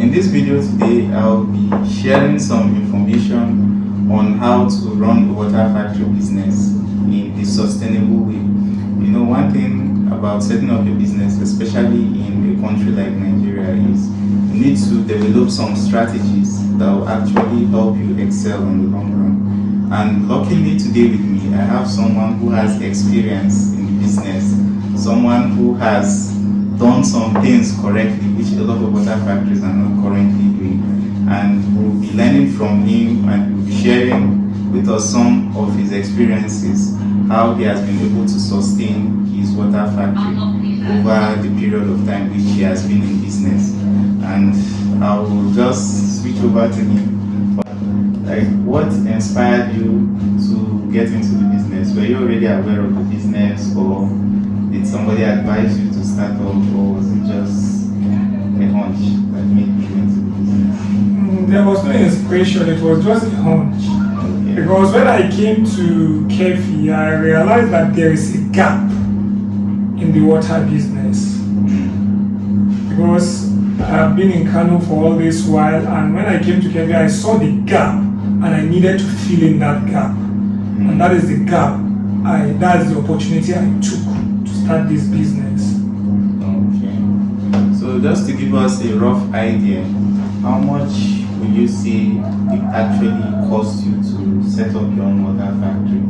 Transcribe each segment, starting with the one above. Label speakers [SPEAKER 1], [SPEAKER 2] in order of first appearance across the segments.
[SPEAKER 1] in this video today, I'll be sharing some information on how to run a water factory business in a sustainable way. You know, one thing about setting up a business, especially in a country like Nigeria, is you need to develop some strategies that will actually help you excel in the long run. And luckily today with me, I have someone who has experience in the business, someone who has done some things correctly, which a lot of water factories are not currently doing. And we'll be learning from him, and we'll be sharing with us some of his experiences, how he has been able to sustain his water factory over the period of time which he has been in business. And I will just switch over to him. Like, what inspired you to get into the business? Were you already aware of the business, or did somebody advise you to start off, or was it just a hunch that made you into the business?
[SPEAKER 2] There was no inspiration, it was just a hunch.
[SPEAKER 1] Okay.
[SPEAKER 2] Because when I came to Kefi, I realized that there is a gap in the water business. Because I've been in Kano for all this while, and when I came to Kefi, I saw the gap, and I needed to fill in that gap. And that is the gap, that is the opportunity I took to start this business.
[SPEAKER 1] Okay. So just to give us a rough idea, how much would you say it actually cost you to set up your own water factory?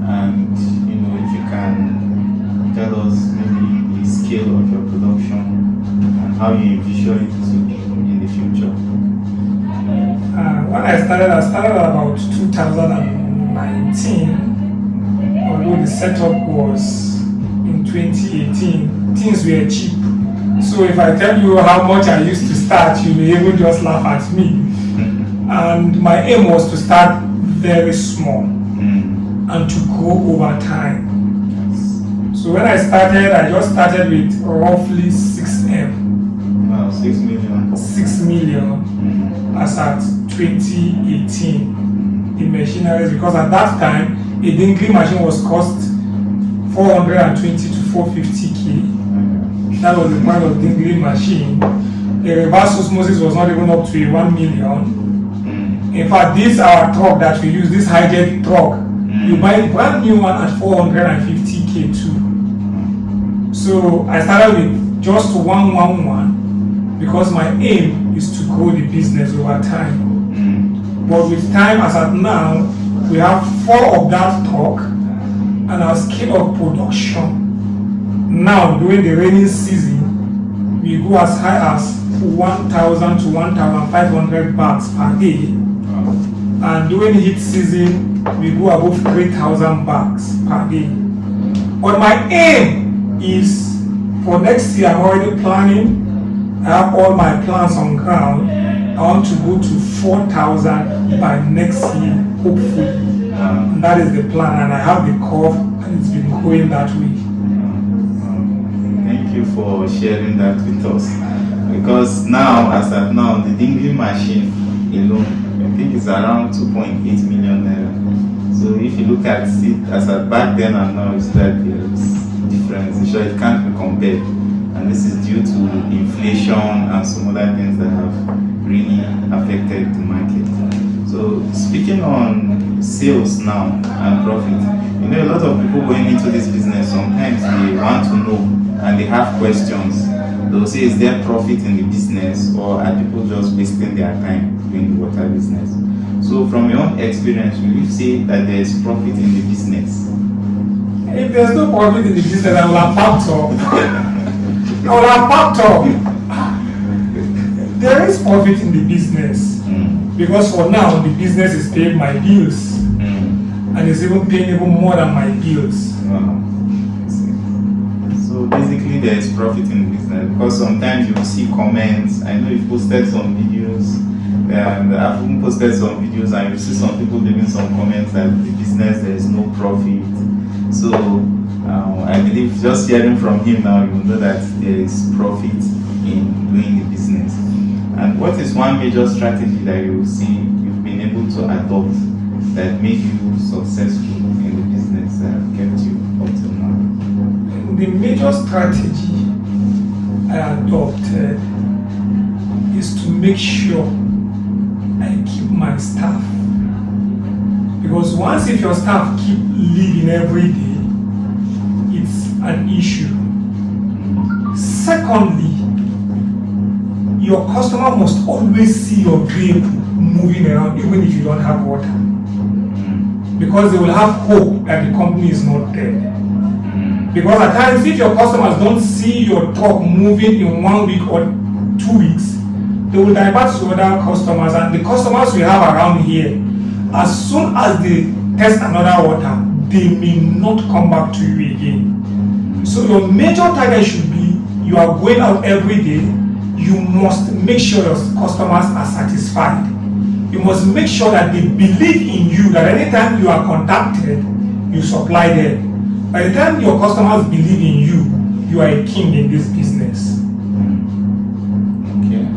[SPEAKER 1] And you know, if you can tell us maybe the scale of your production and how you envision it to be in the future.
[SPEAKER 2] When I started about 2019, although the setup was in 2018, things were cheap. So if I tell you how much I used to start, you may even just laugh at me. And my aim was to start very small and to grow over time. So when I started, I just started with roughly 6M.
[SPEAKER 1] Wow, 6 million.
[SPEAKER 2] 6 million as at 2018. The machineries, because at that time, a dingling machine was cost 420 to 450k. That was the price of dingling machine. The reverse osmosis was not even up to 1 million. In fact, this our truck that we use, this high-jet truck, you buy a brand new one at 450k too. So I started with just 111 because my aim is to grow the business over time. But with time, as at now, we have 4 of that truck, and our scale of production now during the rainy season, we go as high as 1,000 to 1,500 bags per day. And during heat season, we go above 3,000 bags per day. But my aim is for next year, I'm already planning. I have all my plans on ground. I want to go to 4,000 by next year, hopefully. And that is the plan, and I have the curve, and it's been going that way.
[SPEAKER 1] Thank you for sharing that with us. Because now, as at now, the dingling machine alone, I think it's around 2.8 million naira. So if you look at it as at back then and now, it's like there's difference. Sure, it can't be compared. And this is due to inflation and some other things that have really affected the market. So speaking on sales now and profit, you know, a lot of people going into this business, sometimes they want to know and they have questions. They'll say, is there profit in the business, or are people just wasting their time doing the water business? So from your own experience, will you say that there is profit in the business?
[SPEAKER 2] If there's no profit in the business, I will have packed up. I will have packed up. There is profit in the business, because for now the business is paying my bills, and it's even paying even more than my bills.
[SPEAKER 1] Wow. So basically there is profit in the business, because sometimes you will see comments. I know you've posted some videos, and I've even posted some videos, and you see some people leaving some comments that the business there is no profit. So I believe just hearing from him now, you know that there is profit in doing the business. And what is one major strategy that you see you've been able to adopt that made you successful in the business that kept you up till now?
[SPEAKER 2] The major strategy I adopted is is to make sure I keep my staff. Because once if your staff keep leaving every day, it's an issue. Secondly, your customer must always see your vehicle moving around even if you don't have water. Because they will have hope that the company is not dead. Because at times if your customers don't see your truck moving in 1 week or 2 weeks, they will divert to other customers, and the customers we have around here, as soon as they test another water, they may not come back to you again. So your major target should be, you are going out every day, you must make sure your customers are satisfied. You must make sure that they believe in you, that anytime you are contacted, you supply them. By the time your customers believe in you, you are a king in this business.
[SPEAKER 1] Okay.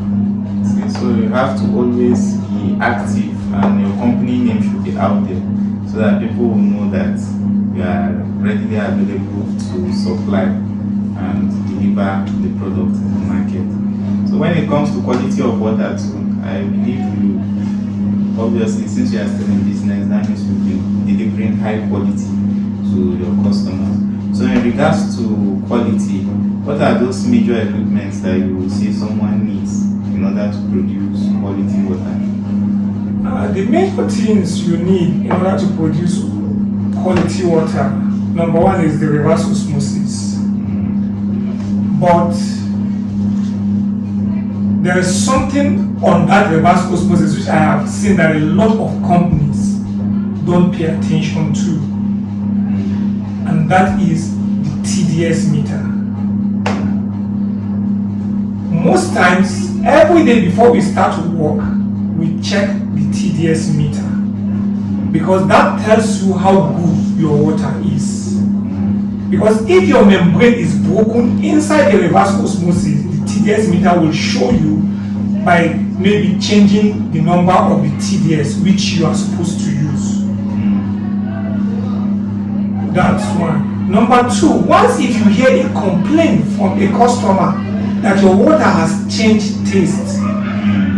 [SPEAKER 1] See, so you have to always be active, and your company name should be out there so that people will know that you are readily available to supply and deliver the product in the market. So when it comes to quality of water too, I believe you, obviously since you are still in business, that means you'll be delivering high quality to your customers. So in regards to quality, what are those major equipments that you will see someone needs in order to produce quality water?
[SPEAKER 2] The major things you need in order to produce quality water, number one is the reverse osmosis. But there is something on that reverse osmosis which I have seen that a lot of companies don't pay attention to, and that is the TDS meter. Most times, every day before we start to work, we check the TDS meter, because that tells you how good your water is. Because if your membrane is broken inside the reverse osmosis, the TDS meter will show you by maybe changing the number of the TDS which you are supposed to use. That's one. Number two, once if you hear a complaint from a customer that your water has changed taste,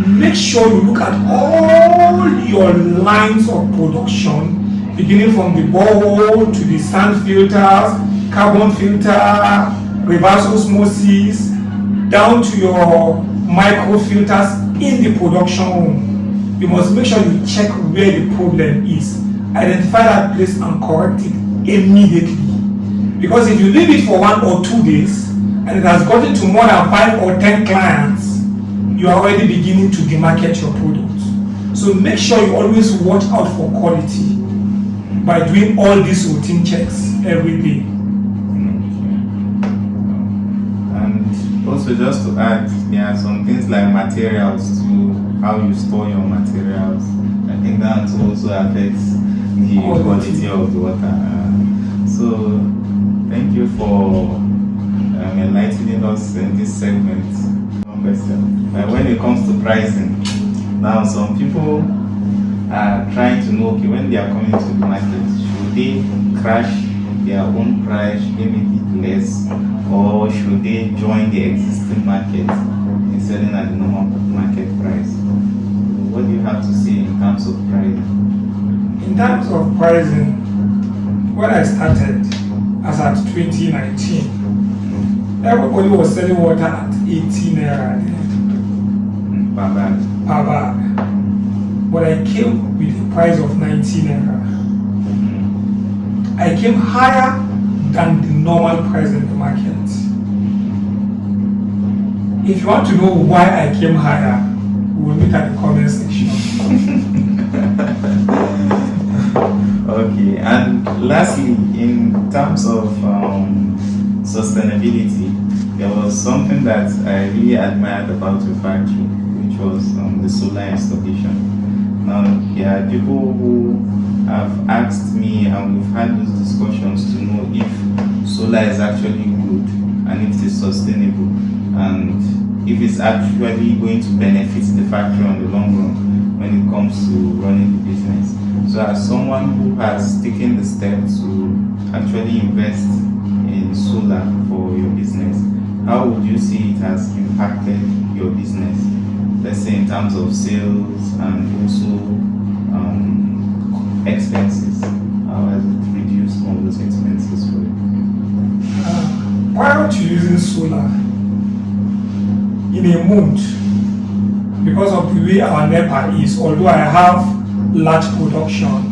[SPEAKER 2] make sure you look at all your lines of production, beginning from the borehole to the sand filters, carbon filter, reverse osmosis, down to your micro filters in the production room. You must make sure you check where the problem is, identify that place and correct it immediately. Because if you leave it for 1 or 2 days and it has gotten to more than 5 or 10 clients, you are already beginning to demarket your product. So make sure you always watch out for quality by doing all these routine checks every day.
[SPEAKER 1] And also, just to add, there are some things like materials to how you store your materials. I think that also affects the quality of the water. So thank you for enlightening us in this segment. When it comes to pricing, now some people are trying to know, okay, when they are coming to the market, should they crash their own price, maybe less, or should they join the existing market in selling at the normal market price? What do you have to say in terms of pricing?
[SPEAKER 2] In terms of pricing, when I started, as at 2019, everybody was selling water at 18 naira
[SPEAKER 1] Per bag.
[SPEAKER 2] per bag. But I came with a price of 19 naira. I came higher than the normal price in the market. If you want to know why I came higher, we will meet at the comment section.
[SPEAKER 1] Okay, and lastly, in terms of sustainability, there was something that I really admired about your factory, which was the solar installation. Now, there are people who have asked me, and we've had those discussions to know if solar is actually good and if it is sustainable, and if it's actually going to benefit the factory on the long run when it comes to running the business. So as someone who has taken the step to actually invest in solar for your business, how would you see it has impacted your business? let's say in terms of sales and also expenses? How has it reduced some of those expenses for you?
[SPEAKER 2] Prior to using solar, in a month, because of the way our NEPA is, although I have large production,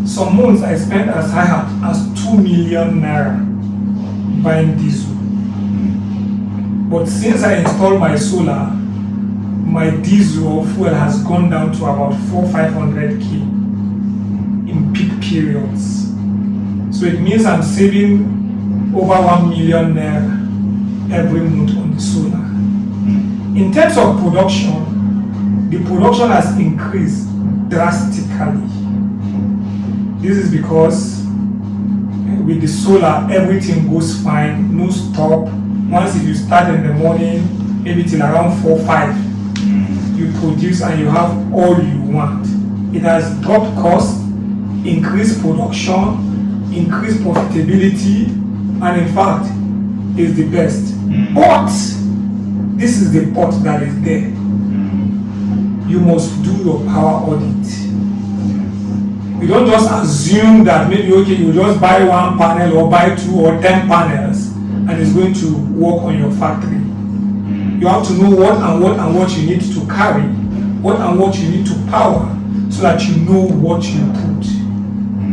[SPEAKER 2] some months I spend as high as 2 million naira buying diesel. But since I installed my solar, my diesel or fuel has gone down to about 400-500k in peak periods. So it means I'm saving over 1 million naira every month on the solar. In terms of production, the production has increased drastically. This is because with the solar, everything goes fine, no stop. Once if you start in the morning, maybe till around 4-5, you produce and you have all you want. It has dropped cost, increased production, increased profitability, and in fact, is the best. But this is the but that is there. You must do your power audit. You don't just assume that maybe okay, you just buy one panel or buy 2 or 10 panels and it's going to work on your factory. You have to know what you need to carry, what you need to power, so that you know what you put.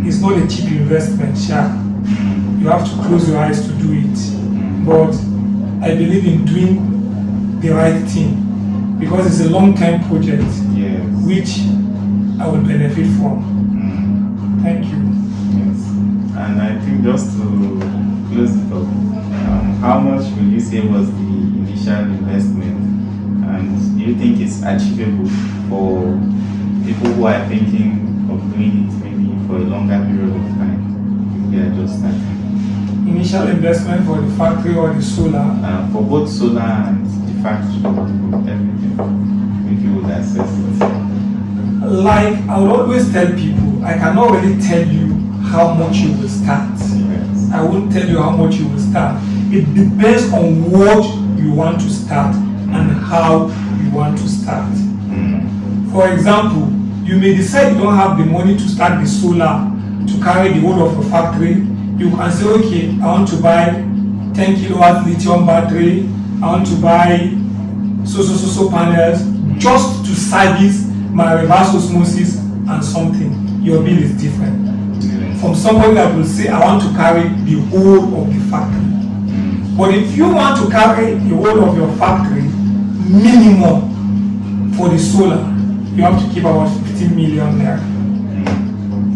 [SPEAKER 2] It's not a cheap investment, sure. You have to close your eyes to do it. But I believe in doing the right thing because it's a long-term project,
[SPEAKER 1] Yes.
[SPEAKER 2] which I will benefit from. Thank you.
[SPEAKER 1] Yes. And I think just to close it up, how much will you say was the initial investment? And do you think it's achievable for people who are thinking of doing it maybe for a longer period of time if they are just starting?
[SPEAKER 2] Initial investment for the factory or the solar?
[SPEAKER 1] For both solar and the factory, everything, if you would assess it.
[SPEAKER 2] Like I would always tell people, I cannot really tell you how much you will start.
[SPEAKER 1] Yes.
[SPEAKER 2] I won't tell you how much you will start. It depends on what you want to start and how you want to start. For example, you may decide you don't have the money to start the solar to carry the whole of your factory. You can say, okay, I want to buy 10 kilowatt lithium battery, I want to buy so panels just to service my reverse osmosis and something. Your bill is different. From somebody that will say, I want to carry the whole of the factory. But if you want to carry the whole of your factory, minimum for the solar, you have to keep about 15 million naira.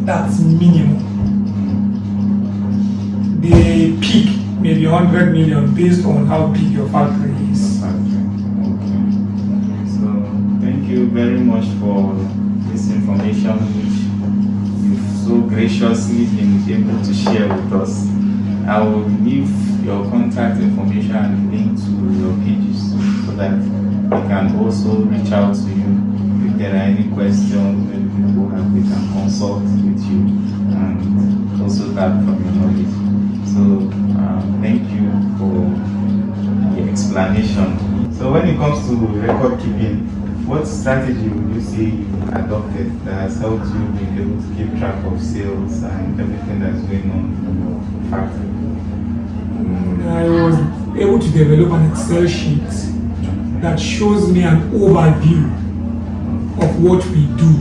[SPEAKER 2] That's minimum. The peak may be 100 million based on how big your factory is.
[SPEAKER 1] Okay. So thank you very much for this information which you've so graciously been able to share with us. I will leave your contact information and link to your pages so that they can also reach out to you if there are any questions. Maybe people have, they can consult with you and also tap from your knowledge. So thank you for the explanation. So when it comes to record keeping, what strategy would you say you adopted that has helped you be able to keep track of sales and everything that's going on in your factory?
[SPEAKER 2] I was able to develop an Excel sheet that shows me an overview of what we do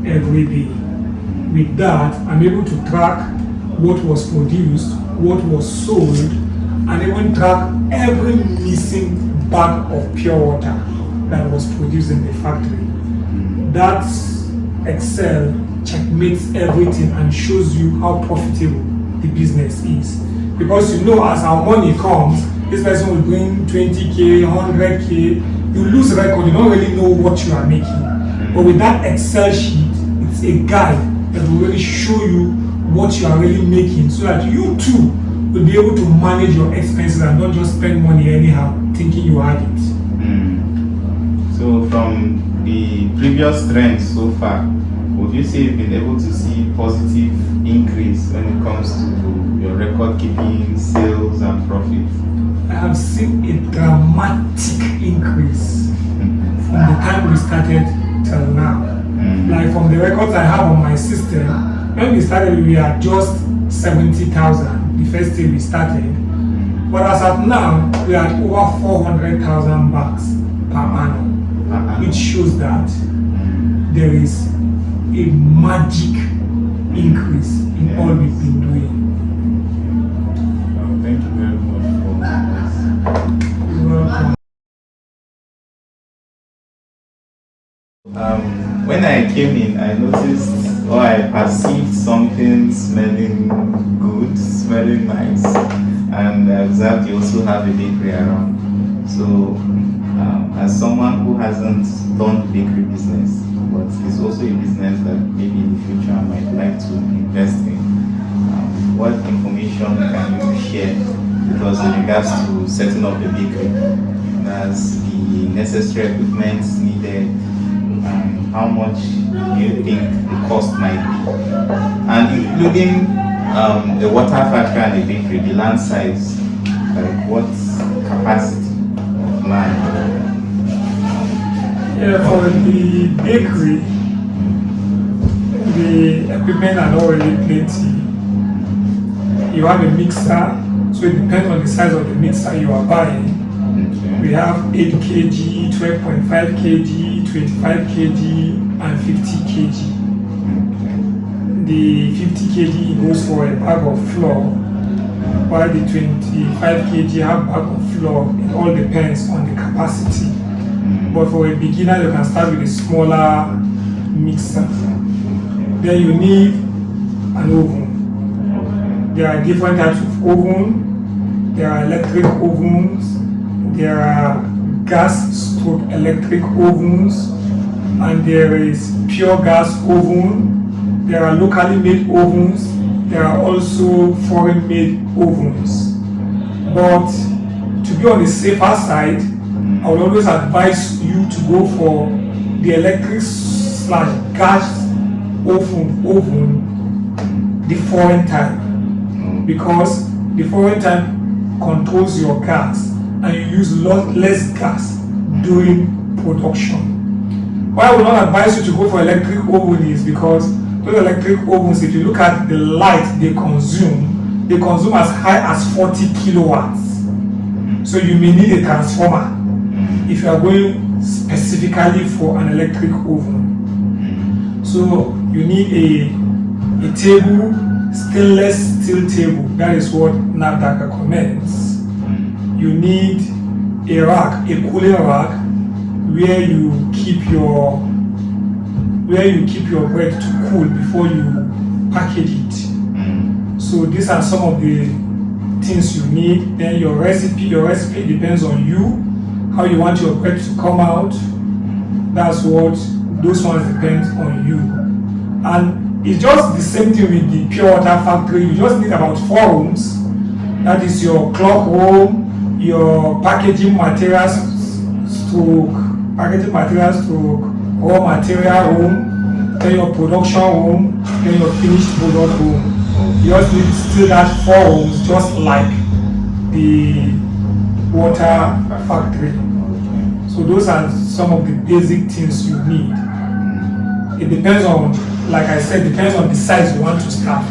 [SPEAKER 2] every day. With that, I'm able to track what was produced, what was sold, and even track every missing bag of pure water that was produced in the factory. That Excel checkmates everything and shows you how profitable the business is. Because you know, as our money comes, this person will bring 20k, 100k, you lose record, you don't really know what you are making. But with that Excel sheet, it's a guide that will really show you what you are really making so that you too will be able to manage your expenses and not just spend money anyhow thinking you have it.
[SPEAKER 1] So from the previous trends so far, would you say you've been able to see positive increase when it comes to your record keeping, sales and profit?
[SPEAKER 2] I have seen a dramatic increase from the time we started till now. Like from the records I have on my system, when we started, we had just 70,000 the first day we started. But as of now, we are at over 400,000 bucks per annum, which shows that there is a magic increase in all we've been doing.
[SPEAKER 1] Thank you very much for this.
[SPEAKER 2] You're welcome.
[SPEAKER 1] When I came in, I noticed or I perceived something smelling good, smelling nice, and I observed you also have a bakery around. So, as someone who hasn't done bakery business, but is also a business that maybe in the future I might like to invest in, what information can you share with us in regards to setting up a bakery? As the necessary equipment needed, and how much do you think the cost might be? And including the water factory and the bakery, the land size, like what capacity of land?
[SPEAKER 2] Yeah, for the bakery, the equipment are already plenty. You have a mixer, so it depends on the size of the mixer you are buying. We have 8 kg, 12.5 kg, 25 kg, and 50 kg. The 50 kg goes for a bag of flour, while the 25 kg have bag of flour. It all depends on the capacity. But for a beginner, you can start with a smaller mixer. Then you need an oven. There are different types of oven. There are electric ovens. There are gas/electric ovens, and there is pure gas oven. There are locally made ovens. There are also foreign made ovens. But to be on the safer side, I would always advise you to go for the electric/gas oven, the foreign type, because the foreign type controls your gas and you use less gas during production. Why I would not advise you to go for electric oven is because those electric ovens, if you look at the light they consume as high as 40 kilowatts. So you may need a transformer if you are going specifically for an electric oven. So you need a table, stainless steel table. That is what NAFDAC recommends. You need a rack, a cooling rack, where you keep your bread to cool before you package it. So these are some of the things you need. Then your recipe depends on you, how you want your bread to come out. Those ones depend on you. And it's just the same thing with the pure water factory. You just need about 4 rooms. That is your clock room, your packaging materials stroke raw material room, then your production room, then your finished product room. You just need still that 4 rooms, just like the water factory. So those are some of the basic things you need. It depends on, like I said, depends on the size you want to start.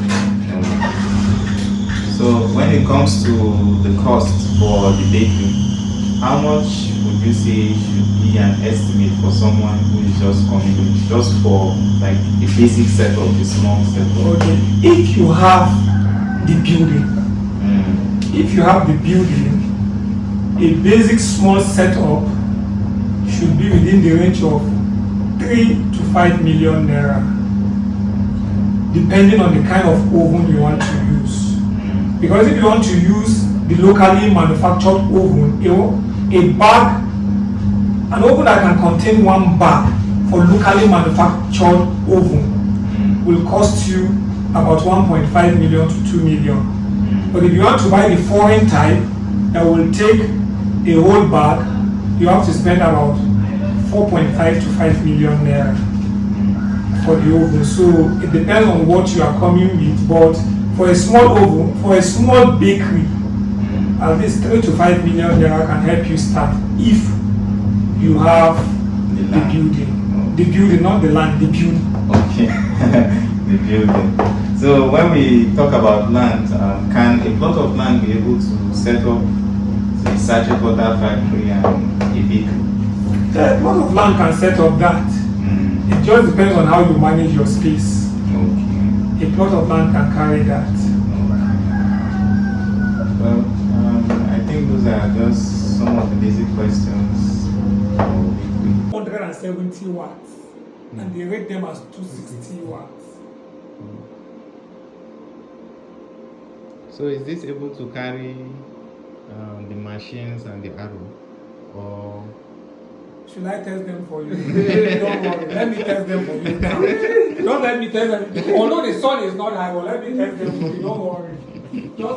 [SPEAKER 1] So when it comes to the cost for the bakery, how much would you say should be an estimate for someone who is just coming in, just for like a basic setup, a small setup?
[SPEAKER 2] Okay, if you have the building, a basic small setup should be within the range of 3 to 5 million naira, depending on the kind of oven you want to use. Because if you want to use the locally manufactured oven, an oven that can contain 1 bag for locally manufactured oven will cost you about 1.5 million to 2 million. But if you want to buy the foreign type that will take a whole bag, you have to spend about 4.5 to 5 million naira for the oven. So it depends on what you are coming with, but for a small oven, for a small bakery, at least 3 to 5 million naira can help you start if you have
[SPEAKER 1] The
[SPEAKER 2] The
[SPEAKER 1] land.
[SPEAKER 2] building. The building, not the land, the building.
[SPEAKER 1] Okay, the building. So when we talk about land, can a plot of land be able to set up a sachet water factory and a bakery?
[SPEAKER 2] A lot of land can set up that. It just depends on how you manage your space.
[SPEAKER 1] Okay.
[SPEAKER 2] A plot of land can carry that.
[SPEAKER 1] Well, I think those are just some of the basic questions for bakery.
[SPEAKER 2] 170 watts, and they rate them as 260 watts.
[SPEAKER 1] So is this able to carry the machines and the arrow, or
[SPEAKER 2] Should I test them for you? Don't worry, let me test them for you now. Don't let me test them. Although the sun is not high, well, let me test them for you. Don't worry. Just